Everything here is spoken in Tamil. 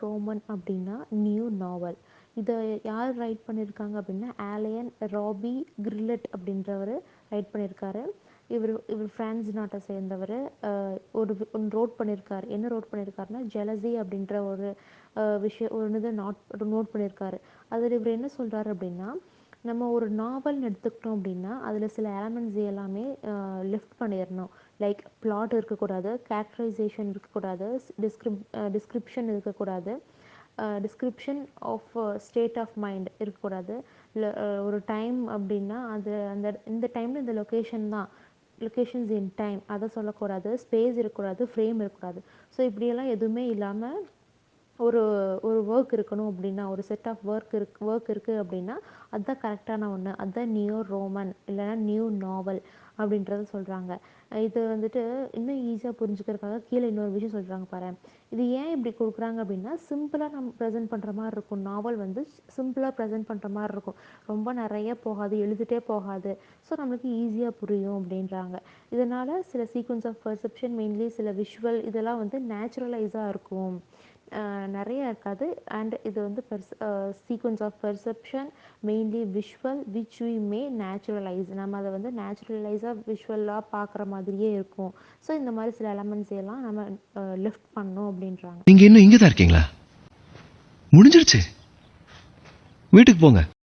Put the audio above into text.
ரோமன் அப்படின்னா நியூ நாவல். இதை யார் ரைட் பண்ணியிருக்காங்க அப்படின்னா ஆலியன் ராபி கிரில்லட் அப்படின்றவர் ரைட் பண்ணியிருக்காரு. இவர் பிரான்ஸ் நாட்டை சேர்ந்தவர். ஒன்று ரோட் பண்ணியிருக்காரு. என்ன ரோட் பண்ணியிருக்காருன்னா ஜெலசி அப்படின்ற ஒரு விஷயம் ஒரு இதை நோட் பண்ணியிருக்காரு. அதில் இவர் என்ன சொல்கிறாரு அப்படின்னா, நம்ம ஒரு நாவல்னு எடுத்துக்கிட்டோம் அப்படின்னா அதில் சில எலமெண்ட்ஸ் எல்லாமே லிஃப்ட் பண்ணிடணும். லைக் பிளாட் இருக்கக்கூடாது, கேரக்டரைசேஷன் இருக்கக்கூடாது, டிஸ்கிரிப்ஷன் இருக்கக்கூடாது, description of state of mind இருக்கக்கூடாது. இல்லை ஒரு டைம் அப்படின்னா அது இந்த டைமில் இந்த லொக்கேஷன் தான், லொக்கேஷன்ஸ் இன் டைம் அதை சொல்லக்கூடாது, ஸ்பேஸ் இருக்கக்கூடாது, ஃப்ரேம் இருக்கக்கூடாது. ஸோ இப்படியெல்லாம் எதுவுமே இல்லாமல் ஒரு ஒரு ஒர்க் இருக்கணும் அப்படின்னா, ஒரு செட் ஆஃப் ஒர்க் இருக்குது அப்படின்னா அதுதான் கரெக்டான ஒன்று, அதுதான் நியூ ரோமன் இல்லைன்னா நியூ நாவல் அப்படின்றத சொல்கிறாங்க. இது வந்துட்டு இன்னும் ஈஸியாக புரிஞ்சுக்கிறதுக்காக கீழே இன்னொரு விஷயம் சொல்கிறாங்க பாரு. இது ஏன் இப்படி கொடுக்குறாங்க அப்படின்னா, சிம்பிளாக நம்ம ப்ரெசென்ட் பண்ணுற மாதிரி இருக்கும். நாவல் வந்து சிம்பிளாக ப்ரெசென்ட் பண்ணுற மாதிரி இருக்கும், ரொம்ப நிறைய போகாது, எழுதிட்டே போகாது. ஸோ நம்மளுக்கு ஈஸியாக புரியும் அப்படின்றாங்க. இதனால் சில சீக்வன்ஸ் ஆஃப் பர்செப்ஷன் மெயின்லி சில விஷுவல் இதெல்லாம் வந்து நேச்சுரலைஸாக இருக்கும், நிறைய இருக்காது. அண்ட் இது வந்து sequence of perception mainly visual which we may naturalise, நம்ம அதை வந்து நேச்சுரலைஸாக விஷுவலாக பார்க்குற மாதிரியே இருக்கும். ஸோ இந்த மாதிரி சில எலமெண்ட்ஸ் எல்லாம் நம்ம லிஃப்ட் பண்ணணும் அப்படின்றாங்க. நீங்க இன்னும் இங்கே தான் இருக்கீங்களா? முடிஞ்சிருச்சு, வீட்டுக்கு போங்க.